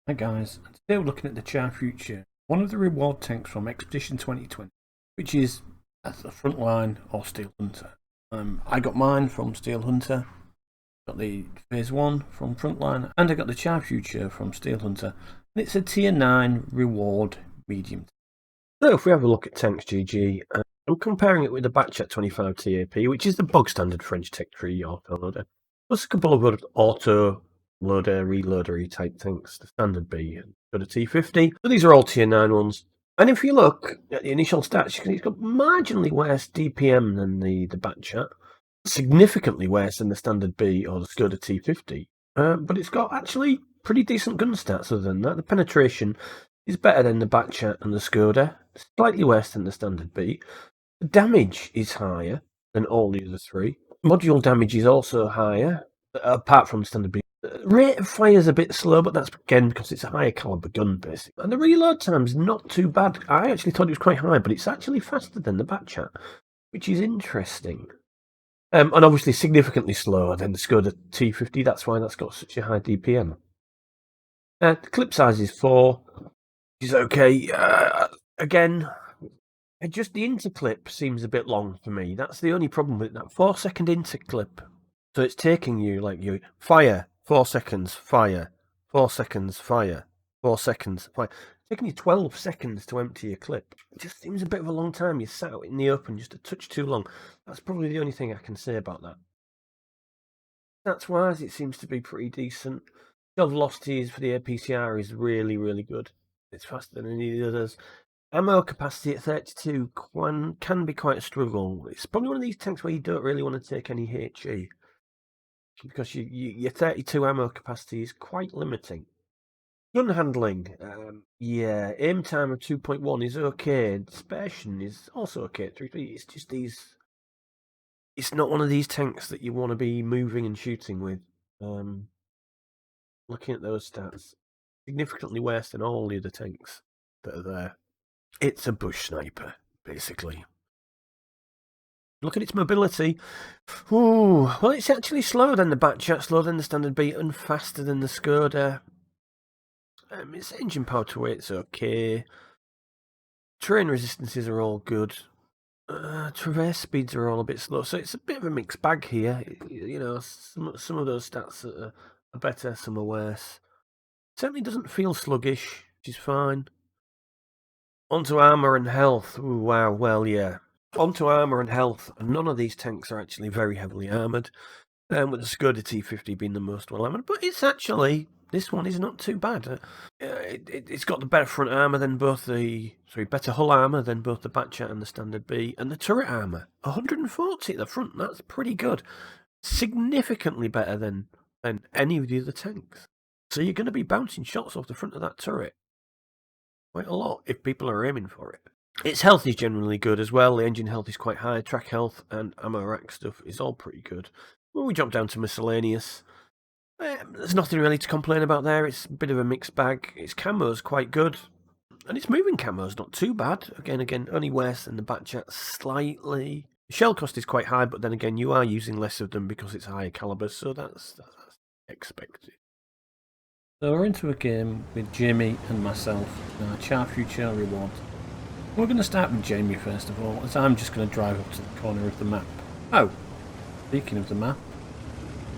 Hi guys, and today we're looking at the Char Futur, one of the reward tanks from Expedition 2020, which is at the Frontline or Steel Hunter. I got mine from Steel Hunter, got the Phase 1 from Frontline, and I got the Char Futur from Steel Hunter, and it's a Tier 9 reward medium. So if we have a look at tanks GG, I'm comparing it with the Batchat 25 TAP, which is the bog standard French Tech 3 autoloader, plus a couple of auto loader, reloader type tanks, the standard B and got a T50. So these are all Tier 9 ones. And if you look at the initial stats, it's got marginally worse DPM than the Batchat, significantly worse than the standard B or the Skoda T50. But it's got actually pretty decent gun stats other than that. The penetration is better than the Batchat and the Skoda, slightly worse than the standard B. The damage is higher than all the other three. Module damage is also higher, apart from the standard B. Rate of fire is a bit slow, but that's again because it's a higher caliber gun, basically. And the reload time's not too bad. I actually thought it was quite high, but it's actually faster than the Batchat, which is interesting. And obviously significantly slower than the Skoda T50. That's why that's got such a high DPM. The clip size is 4, which is okay. Again, just the interclip seems a bit long for me. That's the only problem with that 4-second interclip. So it's taking you like you fire. 4 seconds, fire. 4 seconds, fire. 4 seconds, fire. It's taking you 12 seconds to empty your clip. It just seems a bit of a long time. You sat out in the open just a touch too long. That's probably the only thing I can say about that. Stats-wise, it seems to be pretty decent. The velocities for the APCR is really, really good. It's faster than any of the others. Ammo capacity at 32 can be quite a struggle. It's probably one of these tanks where you don't really want to take any HE, because your 32 ammo capacity is quite limiting. Gun handling, yeah, aim time of 2.1 is okay. Dispersion is also okay at 3. It's just these. It's not one of these tanks that you want to be moving and shooting with. Looking at those stats, significantly worse than all the other tanks that are there. It's a bush sniper, basically. Look at its mobility. Ooh, well, it's actually slower than the Batchat, slower than the standard B, and faster than the Skoda. Its engine power to weight's okay. Terrain resistances are all good. Traverse speeds are all a bit slow, so it's a bit of a mixed bag here. You know, some of those stats are better, some are worse. Certainly doesn't feel sluggish, which is fine. Onto armour and health. Ooh, wow, well, yeah. Onto armour and health. None of these tanks are actually very heavily armoured, with the Skoda T50 being the most well armoured. But it's actually, this one is not too bad. It's got the better front armour than both better hull armour than both the Batchat and the standard B, and the turret armour 140 at the front. That's pretty good. Significantly better than any of the other tanks. So you're going to be bouncing shots off the front of that turret quite a lot if people are aiming for it. Its health is generally good as well. The engine health is quite high. Track health and ammo rack stuff is all pretty good. When we jump down to Miscellaneous, there's nothing really to complain about there. It's a bit of a mixed bag. Its camo's quite good, and its moving camo's not too bad. Again, only worse than the Batchat slightly. The shell cost is quite high, but then again, you are using less of them because it's higher caliber, so that's expected. So we're into a game with Jamie and myself, Char Futur reward. We're going to start with Jamie first of all, as I'm just going to drive up to the corner of the map. Oh, speaking of the map,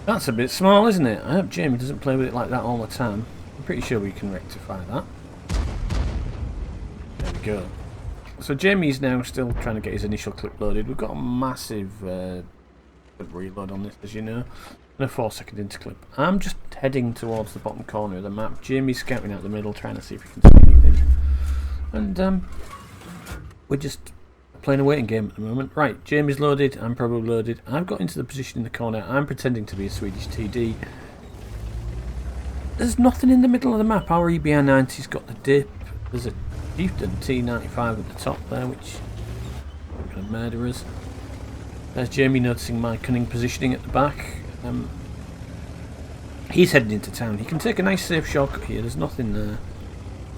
that's a bit small, isn't it? I hope Jamie doesn't play with it like that all the time. I'm pretty sure we can rectify that. There we go. So Jamie's now still trying to get his initial clip loaded. We've got a massive reload on this, as you know, and a 4-second interclip. I'm just heading towards the bottom corner of the map. Jamie's scouting out the middle, trying to see if he can see anything. And we're just playing a waiting game at the moment. Right, Jamie's loaded, I'm probably loaded. I've got into the position in the corner. I'm pretending to be a Swedish TD. There's nothing in the middle of the map. Our EBR 90's got the dip. There's a Chieftain T95 at the top there, which is going to murder us. There's Jamie noticing my cunning positioning at the back. He's heading into town. He can take a nice safe shortcut here. There's nothing there.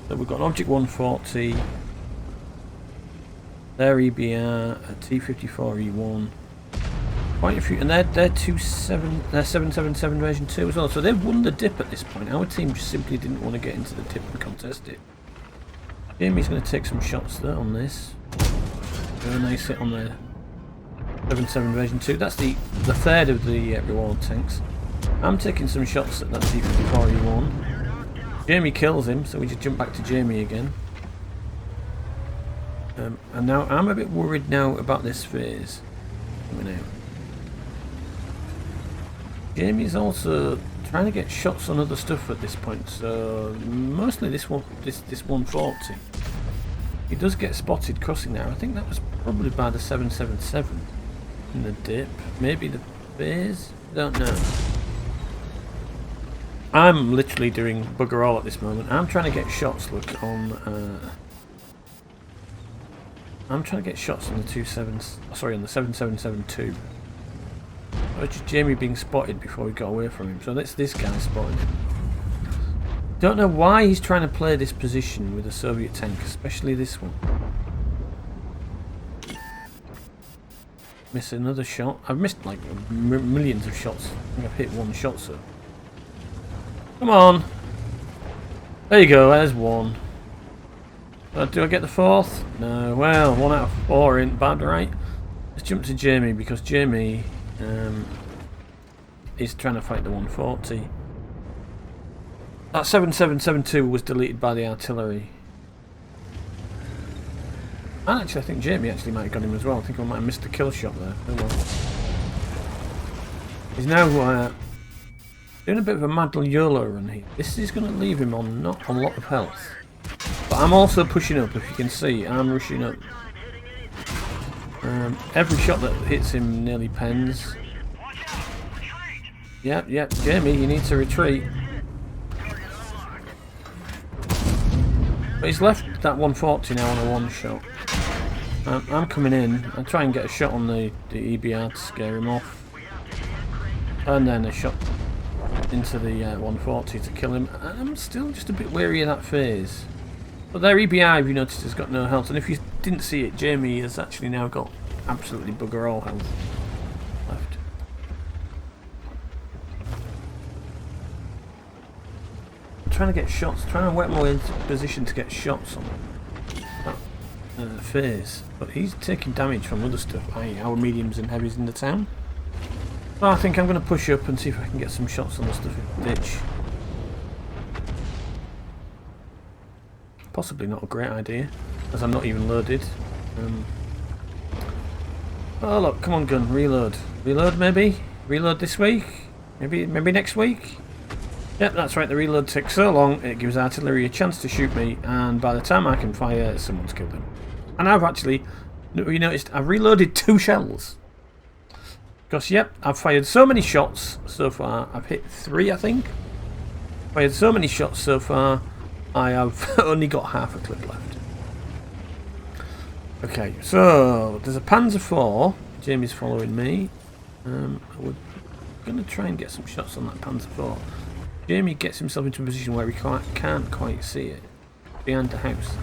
So we've got an Object 140. Their EBR, a T54E1. Quite a few, and they're 777 version 2 as well, so they've won the dip at this point. Our team just simply didn't want to get into the dip and contest it. Jamie's going to take some shots there on this. Very nice hit on the 77 version 2. That's the third of the reward tanks. I'm taking some shots at that T-54E1. Jamie kills him, so we just jump back to Jamie again. And now I'm a bit worried now about this phase coming out. Jamie's also trying to get shots on other stuff at this point, so mostly this 140. He does get spotted crossing there. I think that was probably by the 777 in the dip. Maybe the phase? Don't know. I'm literally doing bugger all at this moment. I'm trying to get shots, look, on I'm trying to get shots on the 7772. Which is Jamie being spotted before we got away from him. So that's this guy spotted him. Don't know why he's trying to play this position with a Soviet tank, especially this one. Miss another shot. I've missed like millions of shots. I think I've hit one shot, so. Come on. There you go, there's one. Do I get the fourth? No. Well, 1 out of 4 ain't bad, right? Let's jump to Jamie because Jamie is trying to fight the 140. That 7772 was deleted by the artillery. And actually, I think Jamie actually might have got him as well. I think I might have missed the kill shot there. Oh well. He's now doing a bit of a mad YOLO run here. This is going to leave him on not a lot of health. But I'm also pushing up, if you can see. I'm rushing up. Every shot that hits him nearly pens. Yep, Jamie, you need to retreat. But he's left that 140 now on a one shot. I'm coming in. I try and get a shot on the EBR to scare him off. And then a shot into the 140 to kill him. I'm still just a bit wary of that phase. But their EBI, if you noticed, has got no health. And if you didn't see it, Jamie has actually now got absolutely bugger all health left. I'm trying to get shots, trying to work my way into position to get shots on that phase. But he's taking damage from other stuff, i.e. our mediums and heavies in the town. So I think I'm going to push up and see if I can get some shots on the stuff in the ditch. Possibly not a great idea, as I'm not even loaded. Oh look, come on gun, reload. Reload maybe? Reload this week? Maybe next week? Yep, that's right, the reload takes so long, it gives artillery a chance to shoot me, and by the time I can fire, someone's killed him. And I've actually, you noticed, I've reloaded 2 shells. Because yep, I've fired so many shots so far, I've hit 3 I think. Fired so many shots so far, I have only got half a clip left. Okay, so there's a Panzer IV. Jamie's following me. We're going to try and get some shots on that Panzer IV. Jamie gets himself into a position where he can't quite see it. Behind the house.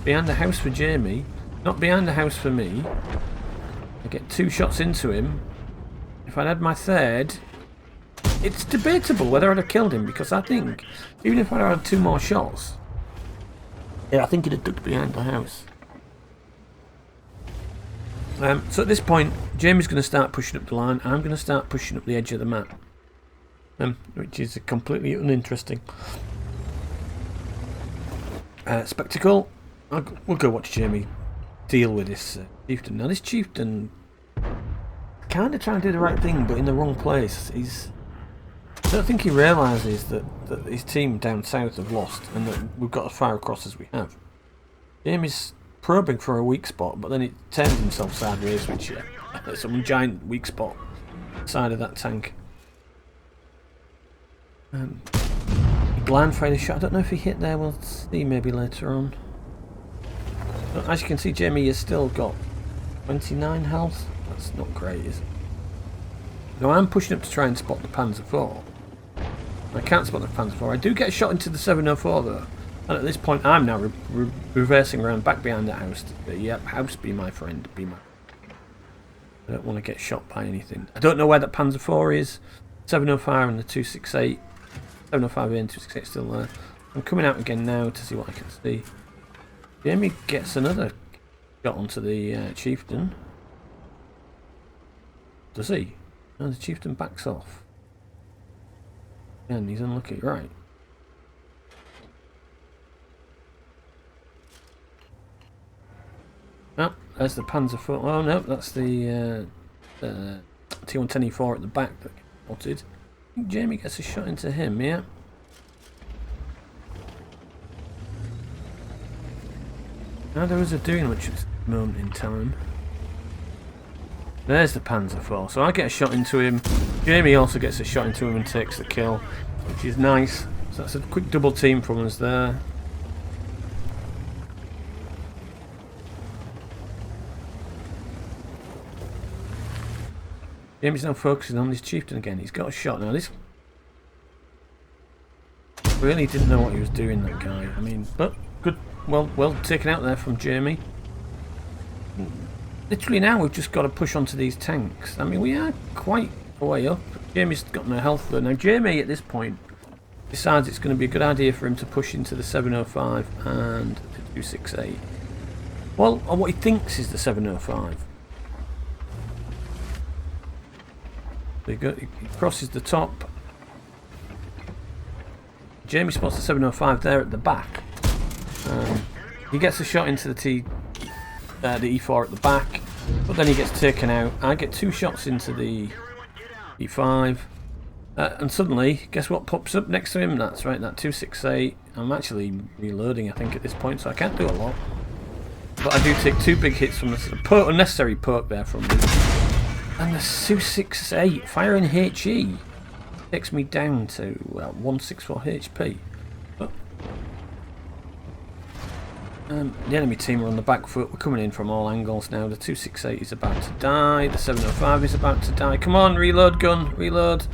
Behind the house for Jamie. Not behind the house for me. I get 2 shots into him. If I'd had my third, it's debatable whether I'd have killed him, because I think even if I'd had 2 more shots, yeah, I think he'd have ducked behind the house. So at this point, Jamie's going to start pushing up the line. I'm going to start pushing up the edge of the map, which is completely uninteresting. Spectacle. We'll go watch Jamie deal with this chieftain. Now this chieftain kind of trying to do the right thing, but in the wrong place. I don't think he realises that his team down south have lost, and that we've got as far across as we have. Jamie's probing for a weak spot, but then it turns himself sideways, which some giant weak spot side of that tank. Blind fired a shot. I don't know if he hit there. We'll see maybe later on. But as you can see, Jamie has still got 29 health. That's not great, is it? Now I'm pushing up to try and spot the Panzer IV. I can't spot the Panzer IV. I do get a shot into the 704 though. And at this point I'm now reversing around back behind the house. Yep, house be my friend. Be my... I don't want to get shot by anything. I don't know where that Panzer IV is. 705 and the 268. 705A and 268 still there. I'm coming out again now to see what I can see. Jamie gets another shot onto the chieftain. Does he? No, the chieftain backs off. And he's unlucky, right. Oh, there's the Panzer IV. Oh no, that's the T110E4 at the back that gets spotted. I think Jamie gets a shot into him, yeah. Neither is doing much at this moment in time. There's the Panzer IV. So I get a shot into him. Jamie also gets a shot into him and takes the kill, which is nice. So that's a quick double team from us there. Jamie's now focusing on this chieftain again. He's got a shot now. This really didn't know what he was doing, that guy. I mean, but good. Well taken out there from Jamie. Literally now we've just got to push onto these tanks. I mean, we are quite a way up. Jamie's got no health though. Now Jamie at this point decides it's going to be a good idea for him to push into the 705 and the 268. Well, or what he thinks is the 705. He crosses the top. Jamie spots the 705 there at the back. He gets a shot into the E4 at the back, but then he gets taken out. I get 2 shots into the E5, and suddenly, guess what pops up next to him? That's right, that 268. I'm actually reloading, I think, at this point, so I can't do a lot. But I do take 2 big hits from this unnecessary poke there from me. And the 268 firing HE takes me down to 164 HP. But the enemy team are on the back foot. We're coming in from all angles now. The 268 is about to die. The 705 is about to die. Come on, reload gun, reload.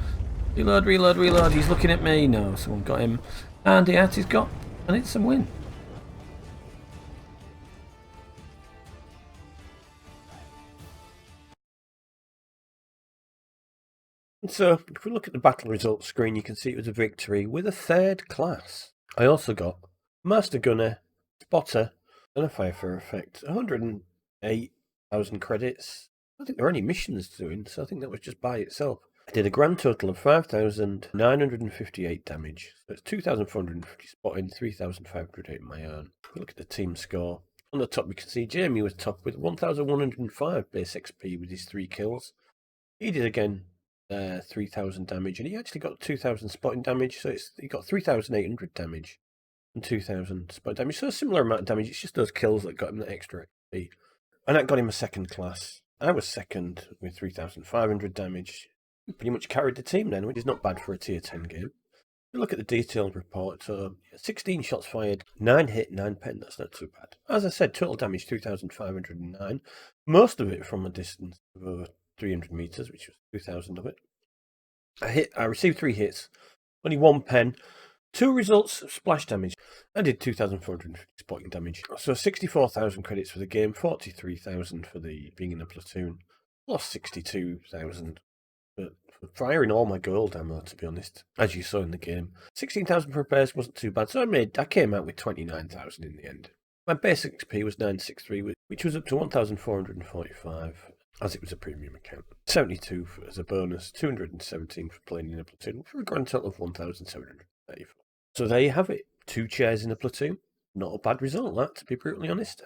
Reload, reload, reload. He's looking at me. No, someone got him. And the he's got an instant win. So, if we look at the battle results screen, you can see it was a victory with a 3rd class. I also got Master Gunner, Spotter, and a Firefighter effect. 108,000 credits. I don't think there were any missions doing, so I think that was just by itself. I did a grand total of 5,958 damage. So it's 2,450 spotting, 3,508 my own. If we look at the team score, on the top we can see Jamie was top with 1,105 base XP with his 3 kills. He did again 3,000 damage, and he actually got 2,000 spotting damage, so he got 3,800 damage and 2,000 spotting damage. So a similar amount of damage. It's just those kills that got him the extra XP, and that got him a 2nd class. I was 2nd with 3,500 damage. We pretty much carried the team then, which is not bad for a tier 10 game. If you look at the detailed report, so 16 shots fired, 9 hit, 9 pen. That's not too bad. As I said, total damage 2,509. Most of it from a distance of over 300 meters, which was 2,000 of it. I received 3 hits, only 1 pen, 2 results of splash damage. I did 2,450 spotting damage. So 64,000 credits for the game, 43,000 for the being in a platoon. Lost 62,000 for firing all my gold ammo, to be honest, as you saw in the game. 16,000 for repairs wasn't too bad, so I came out with 29,000 in the end. My basic XP was 963, which was up to 1,445. As it was a premium account. 72 as a bonus, 217 for playing in a platoon, for a grand total of 1,734. So there you have it. 2 chairs in a platoon. Not a bad result, that, to be brutally honest.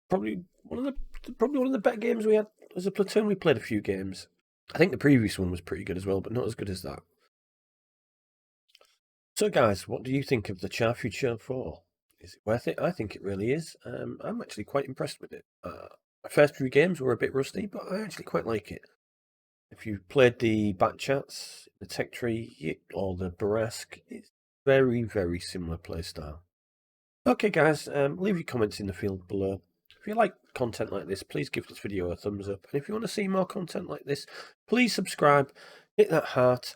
Probably one of the better games we had as a platoon. We played a few games. I think the previous one was pretty good as well, but not as good as that. So guys, what do you think of the Char Futur 4? Is it worth it? I think it really is. I'm actually quite impressed with it. My first few games were a bit rusty, but I actually quite like it. If you've played the Bat Chats, the Tech Tree, or the Burrasque, it's very, very similar playstyle. Okay guys, leave your comments in the field below. If you like content like this, please give this video a thumbs up. And if you want to see more content like this, please subscribe, hit that heart.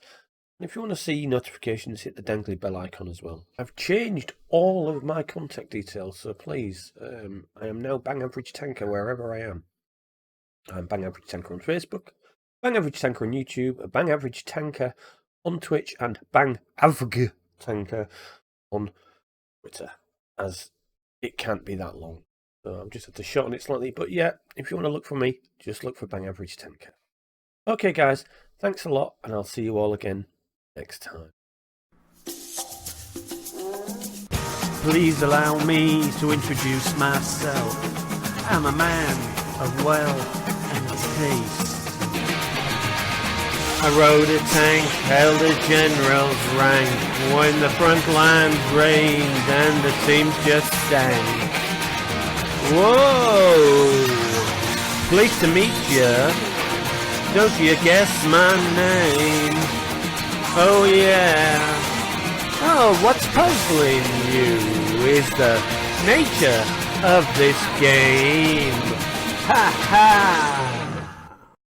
And if you want to see notifications, hit the dangly bell icon as well. I've changed all of my contact details, so please, I am now Bang Average Tanker wherever I am. I'm Bang Average Tanker on Facebook, Bang Average Tanker on YouTube, Bang Average Tanker on Twitch, and Bang Average Tanker on Twitter, as it can't be that long. So I've just had to shorten it slightly, but yeah, if you want to look for me, just look for Bang Average Tanker. Okay guys, thanks a lot, and I'll see you all again next time. Please allow me to introduce myself. I'm a man of wealth and taste. I rode a tank, held a general's rank, when the front lines rained and the teams just stank. Whoa! Pleased to meet ya. Don't you guess my name? Oh yeah. Oh, what's puzzling you is the nature of this game. Ha ha!